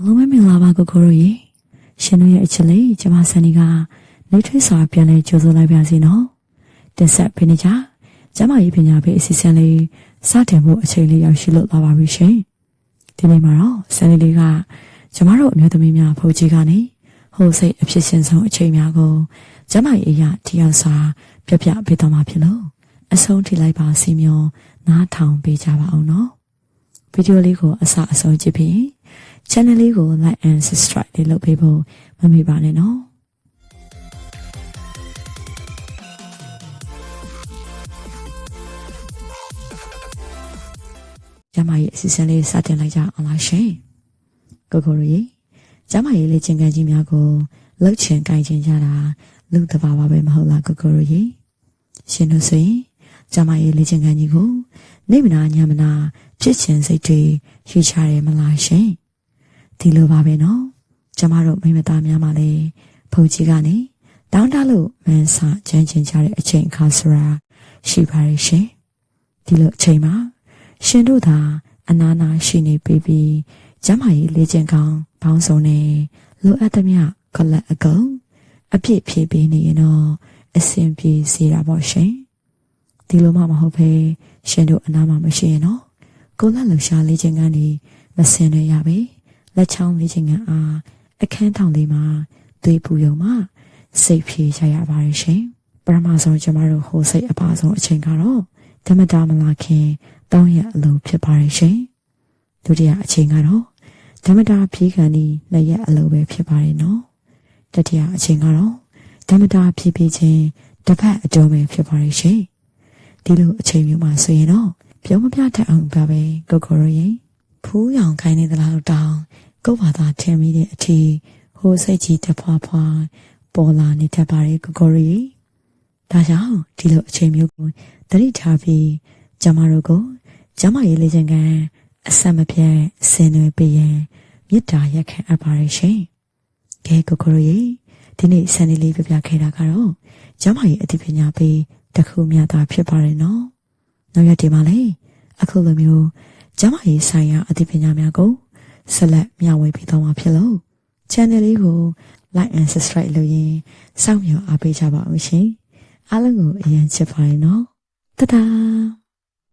လုံးမင်္ဂလာပါကိုကိုတို့ရေရှင်တို့ရဲ့အချက်လေးကျမဆန်နီကနေထွေးစာပြန်လဲကြိုးစိုးလိုက်ပါစီနော်တင်ဆက်ပေးနေကြကျမရေးပညာပေးအစီအစဉ်လေးစတင်ဖို့အချိန်လေးရောက်ရှိလို့လာပါပြီရှင်ဒီနေ့မှာတော့ဆန်နီလေးကကျမတို့အမျိုးသမီးများဖိုးကြီးကနေဟိုစိတ်အဖြစ်ရှင်ဆုံးအချိန်များကိုကျမရေးအရာဒီအောင်စာပြပြပေးတော့မှာဖြစ်လို့အဆုံးထိလိုက်ပါစီမျိုးနားထောင်ပေးကြပါအောင်နော်ဗီဒီယိုလေးကိုအစအဆုံးကြည့်ပြီး channel လေးကို like and subscribe လေးလုပ်ပေးဖို့မမေ့ပါနဲ့နော်ကျမရဲ့အစီအစဉ်လေးစတင်လိုက်ကြအောင်လားရှင်ကိုကိုရီကျမရဲ့လေ့ကျင့်ခန်းကြီးများကိုလှုပ်ချင်ကိုင်ချင်ကြတာလူတဘာဝပဲမဟုတ်လားကိုကိုရီရှင်တို့ဆိုရင်ကျမရဲ့လေ့ကျင့်ခန်းကြီးကိုနေမနာညမနာဖြစ်ချင်စိတ်တွေရှိချတယ်မလားရှင်ဒီလိုပါပဲနော်ကျမတို့မိမသားများမှလည်းဖုန်ကြီးကနေတောင်းတလို့မန်းစာချမ်းချင်ကြတဲ့အချိန်အခါဆိုတာရှိပါရဲ့ရှင်ဒီလိုအချိန်မှာရှင်တို့သာအနာနာရှိနေပြီးကျမကြီးလေ့ကျင့်ကောင်းပေါင်းစုံနေလိုအပ်သမျှခလက်အကုန်အပြည့်ဖြည့်ပေးနေရင်တော့အဆင်ပြေစေတာပေါ့ရှင်ဒီလိုမှမဟုတ်ပဲရှင်တို့အနာမှာမရှိရင်တော့ကိုလက်လှရှာလေ့ကျင့်ခန်းနေမစင်ရရပဲလက်ချောင်းလေ့ကျင့်ခန်းအားအခန်းထောင်လေးမှာသွေးပူယုံမှစိတ်ဖြေရပါရဲ့ရှင်ပထမဆုံးကျမတို့ဟိုစိတ်အပါဆုံးအချိန်ကတော့ဓမ္မတာမလာခင်တောင်းရအလုပ်ဖြစ်ပါရဲ့ရှင်ဒုတိယအချိန်ကတော့ဓမ္မတာဖြေခံဒီလက်ရအလုပ်ပဲဖြစ်ပါရဲ့နော်တတိယအချိန်ကတော့ဓမ္မတာဖြေခြင်းတစ်ဖက်အတော်ပဲဖြစ်ပါရဲ့ရှင်ဒီလိုအချိန်မျိုးမှာဆိုရင်တော့ပြောမပြတတ်အောင်ပါပဲကိုကိုရိုရင်ဖူးရောင်ခိုင်းနေသလားလို့တောင်းကို့ဘာသာထင်မိတဲ့အထီဟိုစိတ်ကြီးတဖွာဖွာပေါ်လာနေတတ်ပါရဲ့ကိုကိုရီဒါကြောင့်ဒီလိုအချိန်မျိုးကိုသတိထားပြီးကျမတို့ကိုကျမရဲ့လေ့ကျင့်ခန်းအဆက်မပြတ်ဆင်နွှဲပေးရင်မေတ္တာရက်ခံအပ်ပါရဲ့ရှင်ကဲကိုကိုရီဒီနေ့ဆန်နေလေးပြပြခဲ့တာကတော့ကျမရဲ့အသိပညာပေးတစ်ခုမျှသာဖြစ်ပါရဲ့နော်နောက်ရက်ဒီမှာလေအခုလိုမျိုးကျမရေးဆိုင်ရာအသိပညာများကိုဆက်လက်မျှဝေပေးသွားမှာဖြစ်လို့ channel လေးကို like and subscribe လုပ်ရင်စောင့်မျှော်အားပေးကြပါဦးရှင်အားလုံးကိုအရင်ချစ်ပါရနော်တဒါ